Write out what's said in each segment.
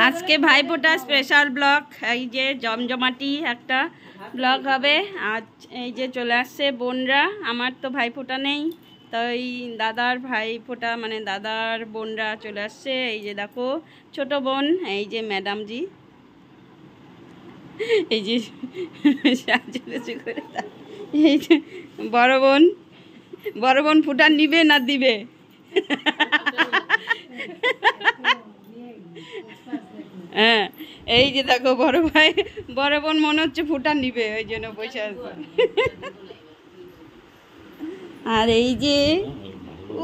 আজকে Bhaiphonta special blog, এই যে জমজমাটি একটা ব্লগ হবে। আজ এই যে চলে আসছে বোনরা, আমার তো ভাইফোঁটা নেই, তো এই দাদার ভাইফোঁটা মানে দাদার বোনরা চলে আসছে। এই যে দেখো ছোট বোন, এই যে ম্যাডামজি, এই যে সাজুগুজু করে, এই যে বড় বোন ফোঁটা নিবে না দিবে? হ্যাঁ, এই যে দেখো বড় বোন মনে হচ্ছে ফোঁটা নিবে, ওই জন্য বসে আছে। আর এই যে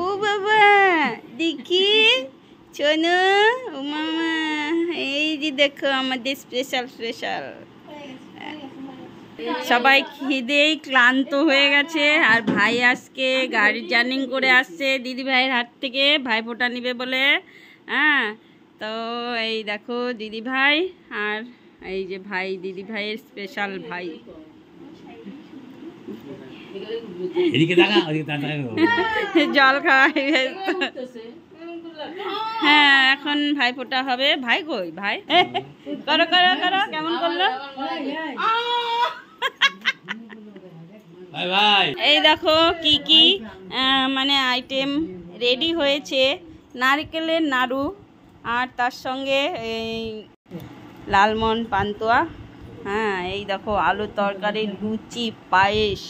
ও বাবা দেখি শোনো ও মামা, এই যে দেখো আমাদের স্পেশাল সবাই খিদেই ক্লান্ত হয়ে গেছে। আর ভাই আজকে গাড়ি জার্নি করে আসছে দিদি ভাইয়ের হাত থেকে ভাইফোঁটা নিবে বলে। হ্যাঁ, তো এই দেখো দিদি ভাই, আর এই যে ভাই দিদি ভাইয়ের স্পেশাল ভাই। জল খাওয়া হ্যাঁ, এখন ভাইফোঁটা হবে। ভাই কই ভাই? করো করো করো, কেমন করলো? এই দেখো কি কি মানে আইটেম রেডি হয়েছে। নারকেলের নাড়ু, আর তার সঙ্গে এই লালমোহন পান্তুয়া। হ্যাঁ, এই দেখো আলু তরকারি, লুচি, পায়েস।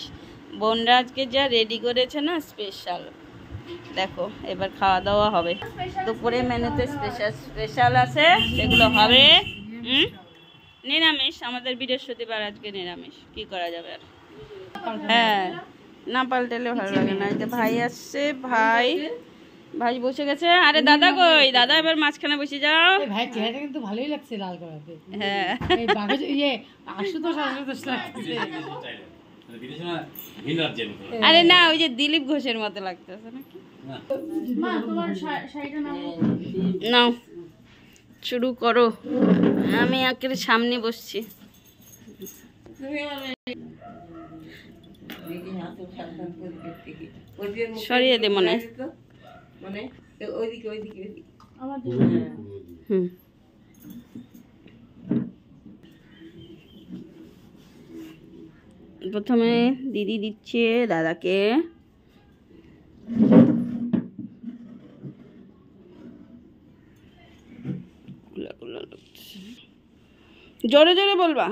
বোনরা আজকে যা রেডি করেছে না স্পেশাল। দেখো এবার খাওয়া দাওয়া হবে। দুপুরে মেনুতে স্পেশাল আছে, সেগুলো হবে নিরামিষ। আমাদের বৃহস্পতিবার, আজকে নিরামিষ, কি করা যাবে আর। হ্যাঁ, না পাল্টালে ভালো লাগে না। এই যে ভাই আসছে, ভাই বসে গেছে। আরে দাদা কই? দাদা এবার মাঝখানে বসে যাও। ভাই চেহারাটা কিন্তু ভালোই লাগছে লাল করাতে। হ্যাঁ, এই বাঘে ইয়ে আশুতোষ লাগছে। আরে না, ওই যে দিলীপ ঘোষের মতো লাগতেছে নাকি? মা তোমার শাড়িটা নাও, শুরু করো। আমি একের সামনে বসছি। সরিয়ে দে মনে। প্রথমে দিদি দিচ্ছে দাদাকে। জোরে জোরে বলবা।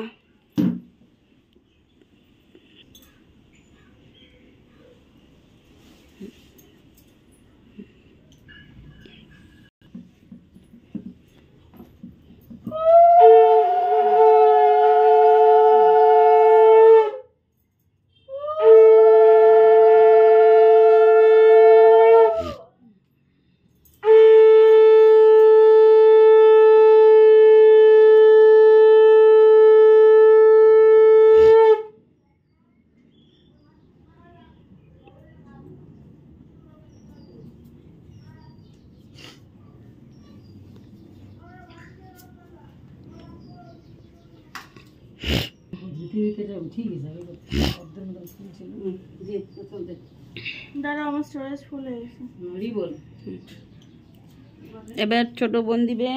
এবার ছোট বোন দিবে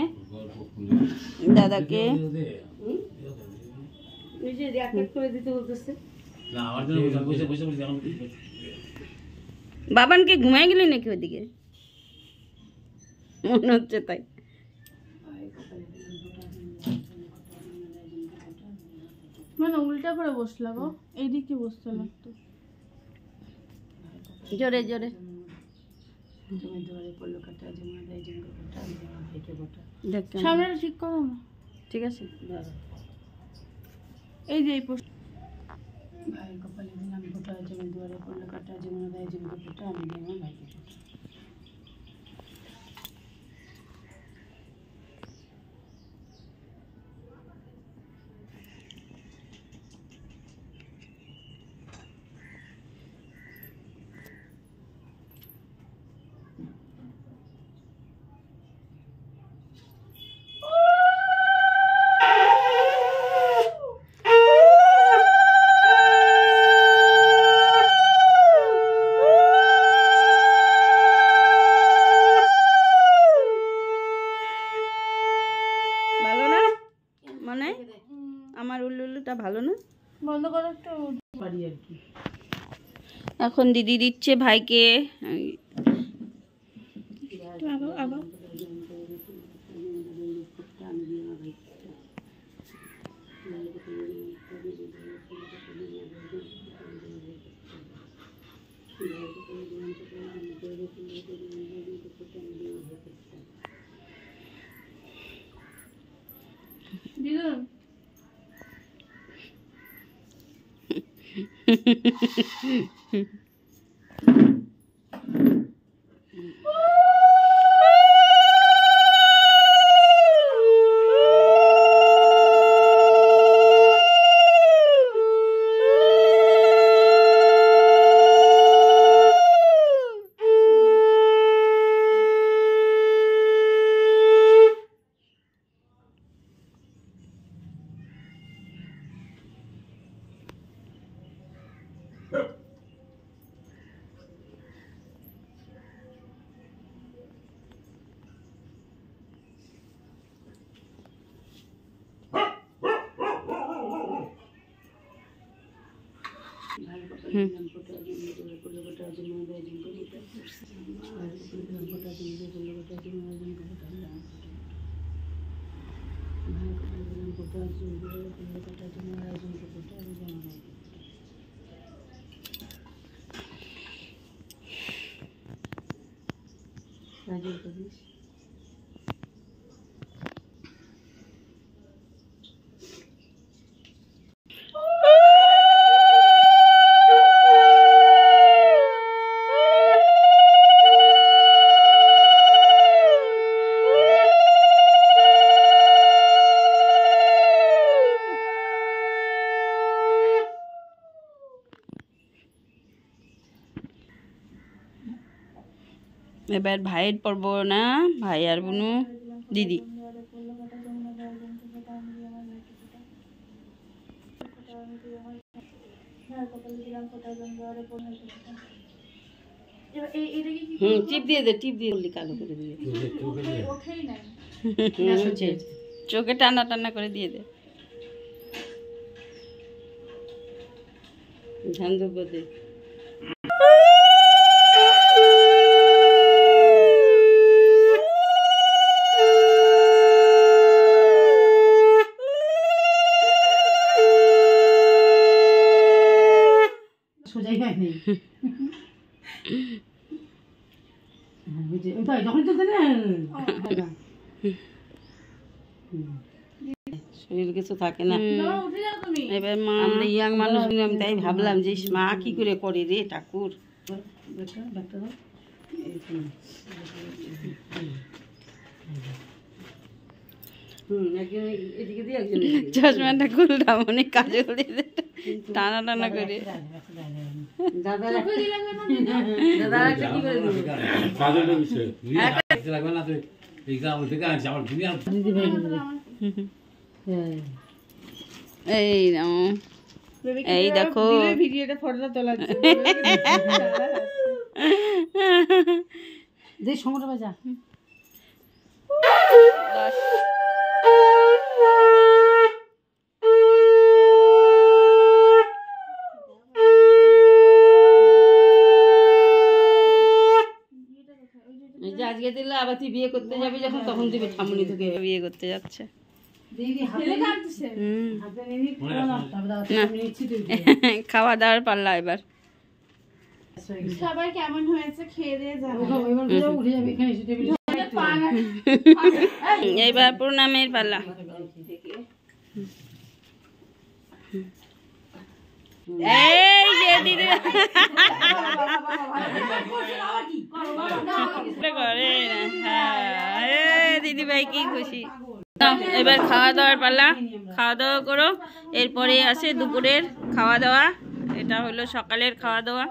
দাদাকে। বাবানকে ঘুমাই গেলি নাকি ওইদিকে? মনে হচ্ছে তাই। মানে উল্টা করে বসলা গো, এইদিকে বসতে লাগতো। জোরে জোরে সামনে ঠিক করো না। ঠিক আছে, এই যে এই পোস্ট ভাই কপালে দিলাম ফোঁটা, জমি দুয়ারে পড়লো কাটা, জমি দেয় জমিকে ফোঁটা, আমি দিই আমার ভাইকে ফোঁটা। মনে আমার উল্লুটা ভালো না? বন্ধ করো একটু। পারি আর কি। এখন দিদি দিচ্ছে ভাইকে আগো আগো। দিদুন এবার ভাইয়ের পর্ব না, ভাই আর বুনু দিদি। টিপ দিয়ে দে, টিপ দিয়ে কালো করে দিয়ে। চোখে টানা টানা করে দিয়ে দে। ধ্যান দেবো দে। সোজাই হয় নেই। শরীর কিছু থাকে না। এবার মা আমরা ইয়াং মানুষ, আমি তাই ভাবলাম যে মা কি করে করে রে ঠাকুর। চশমাটা খুললাম অনেক কাজে টানা টানা করে। দাদারা একটা কি করে এই নাও, এই দেখো ভিডিওটা ফটোটা তোলা দে সমটা বাজা। আজকে দিলে আবার তুই বিয়ে করতে যাবি যখন, তখন দিবি ঠামুনি তোকে বিয়ে করতে যাচ্ছে। খাওয়া দাওয়ার পাল্লা এবার। সবাই কেমন হয়েছে খেয়ে দিয়ে যাবে। এইবার প্রণামের পাল্লা। এই যে দিদি দিদি ভাই কি খুশি। এবার খাওয়া দাওয়ার পালা, খাওয়া দাওয়া করো। এরপরে আসে দুপুরের খাওয়া দাওয়া। এটা হলো সকালের খাওয়া দাওয়া।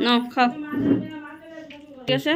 নাও খাও, ঠিক আছে।